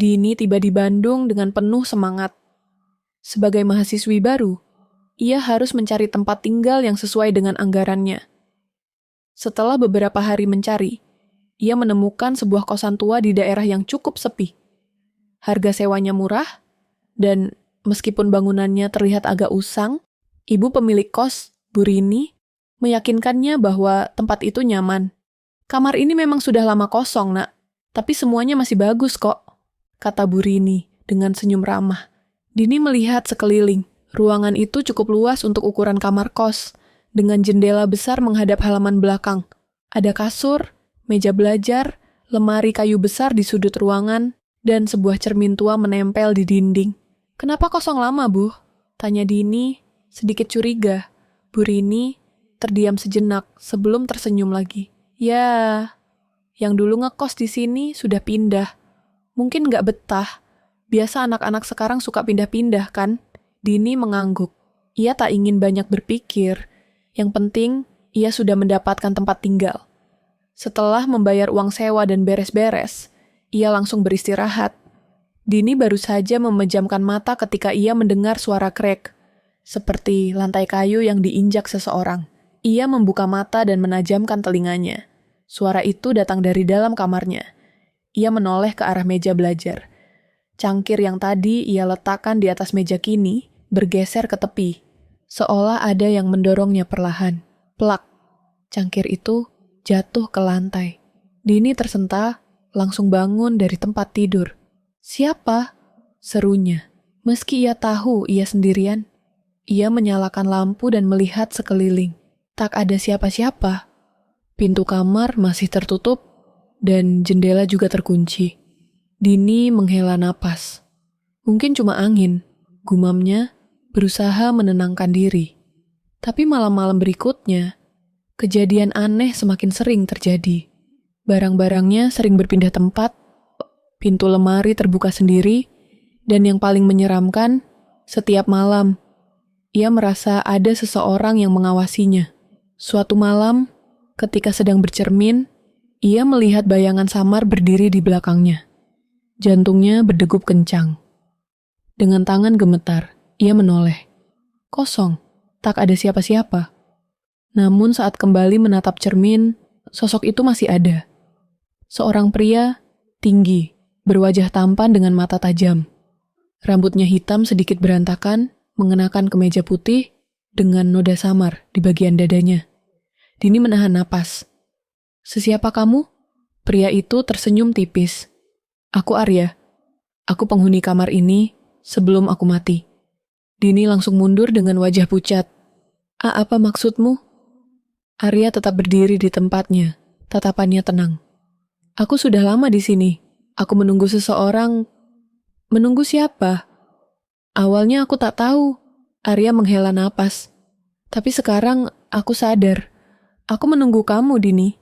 Dini tiba di Bandung dengan penuh semangat. Sebagai mahasiswi baru, ia harus mencari tempat tinggal yang sesuai dengan anggarannya. Setelah beberapa hari mencari, ia menemukan sebuah kosan tua di daerah yang cukup sepi. Harga sewanya murah, dan meskipun bangunannya terlihat agak usang, ibu pemilik kos, Bu Rini, meyakinkannya bahwa tempat itu nyaman. "Kamar ini memang sudah lama kosong, Nak, tapi semuanya masih bagus kok," kata Bu Rini dengan senyum ramah. Dini melihat sekeliling. Ruangan itu cukup luas untuk ukuran kamar kos, dengan jendela besar menghadap halaman belakang. Ada kasur, meja belajar, lemari kayu besar di sudut ruangan, dan sebuah cermin tua menempel di dinding. "Kenapa kosong lama, Bu?" tanya Dini, sedikit curiga. Bu Rini terdiam sejenak sebelum tersenyum lagi. "Ya, yang dulu ngekos di sini sudah pindah. Mungkin nggak betah. Biasa anak-anak sekarang suka pindah-pindah, kan?" Dini mengangguk. Ia tak ingin banyak berpikir. Yang penting, ia sudah mendapatkan tempat tinggal. Setelah membayar uang sewa dan beres-beres, ia langsung beristirahat. Dini baru saja memejamkan mata ketika ia mendengar suara krek, seperti lantai kayu yang diinjak seseorang. Ia membuka mata dan menajamkan telinganya. Suara itu datang dari dalam kamarnya. Ia menoleh ke arah meja belajar. Cangkir yang tadi ia letakkan di atas meja kini bergeser ke tepi, seolah ada yang mendorongnya perlahan. Plak, cangkir itu jatuh ke lantai. Dini tersentak, langsung bangun dari tempat tidur. "Siapa?" serunya. Meski ia tahu ia sendirian, ia menyalakan lampu dan melihat sekeliling. Tak ada siapa-siapa. Pintu kamar masih tertutup dan jendela juga terkunci. Dini menghela napas. Mungkin cuma angin, gumamnya, berusaha menenangkan diri. Tapi malam-malam berikutnya, kejadian aneh semakin sering terjadi. Barang-barangnya sering berpindah tempat, pintu lemari terbuka sendiri, dan yang paling menyeramkan, setiap malam, ia merasa ada seseorang yang mengawasinya. Suatu malam, ketika sedang bercermin, ia melihat bayangan samar berdiri di belakangnya. Jantungnya berdegup kencang. Dengan tangan gemetar, ia menoleh. Kosong, tak ada siapa-siapa. Namun saat kembali menatap cermin, sosok itu masih ada. Seorang pria, tinggi, berwajah tampan dengan mata tajam. Rambutnya hitam sedikit berantakan, mengenakan kemeja putih dengan noda samar di bagian dadanya. Dini menahan napas. "Sesiapa kamu?" Pria itu tersenyum tipis. "Aku Arya. Aku penghuni kamar ini sebelum aku mati." Dini langsung mundur dengan wajah pucat. Apa maksudmu?" Arya tetap berdiri di tempatnya, tatapannya tenang. "Aku sudah lama di sini. Aku menunggu seseorang." "Menunggu siapa?" "Awalnya aku tak tahu." Arya menghela napas. "Tapi sekarang aku sadar. Aku menunggu kamu, Dini."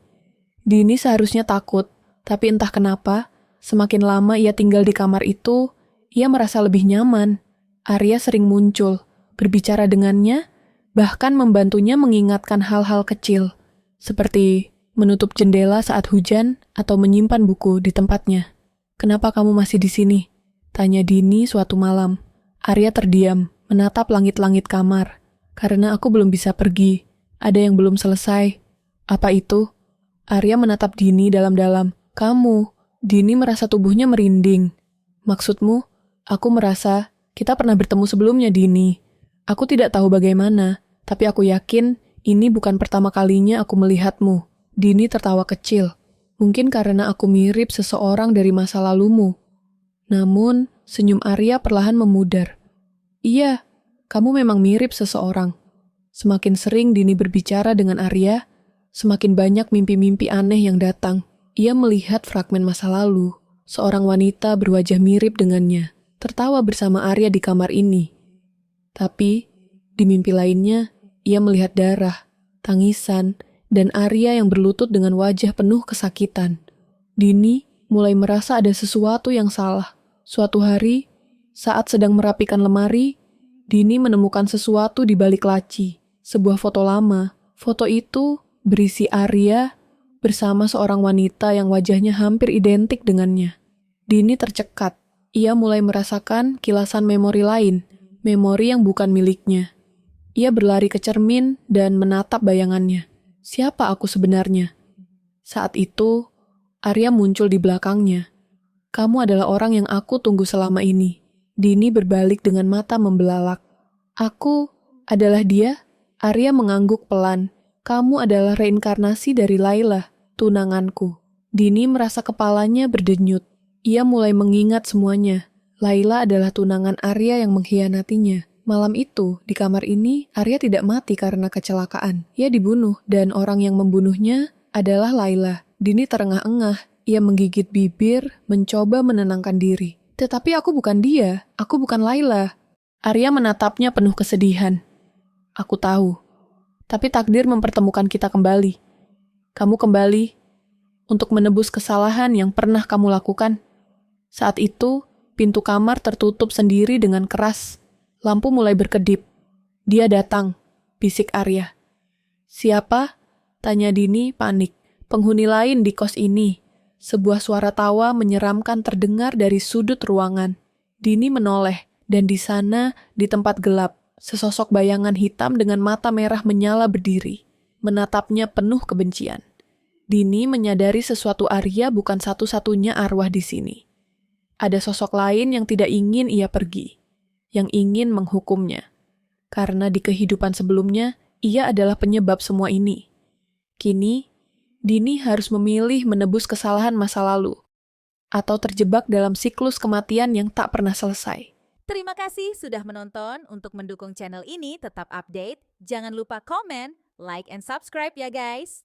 Dini seharusnya takut, tapi entah kenapa, semakin lama ia tinggal di kamar itu, ia merasa lebih nyaman. Arya sering muncul, berbicara dengannya, bahkan membantunya mengingatkan hal-hal kecil, seperti menutup jendela saat hujan atau menyimpan buku di tempatnya. "Kenapa kamu masih di sini?" tanya Dini suatu malam. Arya terdiam, menatap langit-langit kamar. "Karena aku belum bisa pergi. Ada yang belum selesai." "Apa itu?" Arya menatap Dini dalam-dalam. "Kamu." Dini merasa tubuhnya merinding. "Maksudmu?" "Aku merasa kita pernah bertemu sebelumnya, Dini. Aku tidak tahu bagaimana, tapi aku yakin ini bukan pertama kalinya aku melihatmu." Dini tertawa kecil. "Mungkin karena aku mirip seseorang dari masa lalumu." Namun, senyum Arya perlahan memudar. "Iya, kamu memang mirip seseorang." Semakin sering Dini berbicara dengan Arya, semakin banyak mimpi-mimpi aneh yang datang. Ia melihat fragmen masa lalu, seorang wanita berwajah mirip dengannya, tertawa bersama Arya di kamar ini. Tapi, di mimpi lainnya, ia melihat darah, tangisan, dan Arya yang berlutut dengan wajah penuh kesakitan. Dini mulai merasa ada sesuatu yang salah. Suatu hari, saat sedang merapikan lemari, Dini menemukan sesuatu di balik laci, sebuah foto lama. Foto itu berisi Arya bersama seorang wanita yang wajahnya hampir identik dengannya. Dini tercekat. Ia mulai merasakan kilasan memori lain, memori yang bukan miliknya. Ia berlari ke cermin dan menatap bayangannya. Siapa aku sebenarnya? Saat itu, Arya muncul di belakangnya. Kamu adalah orang yang aku tunggu selama ini. Dini berbalik dengan mata membelalak. Aku adalah dia? Arya mengangguk pelan. Kamu adalah reinkarnasi dari Laila, tunanganku. Dini merasa kepalanya berdenyut. Ia mulai mengingat semuanya. Laila adalah tunangan Arya yang mengkhianatinya. Malam itu, di kamar ini, Arya tidak mati karena kecelakaan. Ia dibunuh, dan orang yang membunuhnya adalah Laila. Dini terengah-engah. Ia menggigit bibir, mencoba menenangkan diri. Tetapi aku bukan dia. Aku bukan Laila. Arya menatapnya penuh kesedihan. Aku tahu. Tapi takdir mempertemukan kita kembali. Kamu kembali untuk menebus kesalahan yang pernah kamu lakukan. Saat itu, pintu kamar tertutup sendiri dengan keras. Lampu mulai berkedip. Dia datang, bisik Arya. Siapa? Tanya Dini panik. Penghuni lain di kos ini. Sebuah suara tawa menyeramkan terdengar dari sudut ruangan. Dini menoleh, dan di sana, di tempat gelap, sesosok bayangan hitam dengan mata merah menyala berdiri. Menatapnya penuh kebencian. Dini menyadari sesuatu Arya bukan satu-satunya arwah di sini. Ada sosok lain yang tidak ingin ia pergi, yang ingin menghukumnya. Karena di kehidupan sebelumnya, ia adalah penyebab semua ini. Kini, Dini harus memilih menebus kesalahan masa lalu, atau terjebak dalam siklus kematian yang tak pernah selesai. Terima kasih sudah menonton. Untuk mendukung channel ini tetap update, jangan lupa komen, like, and subscribe ya guys.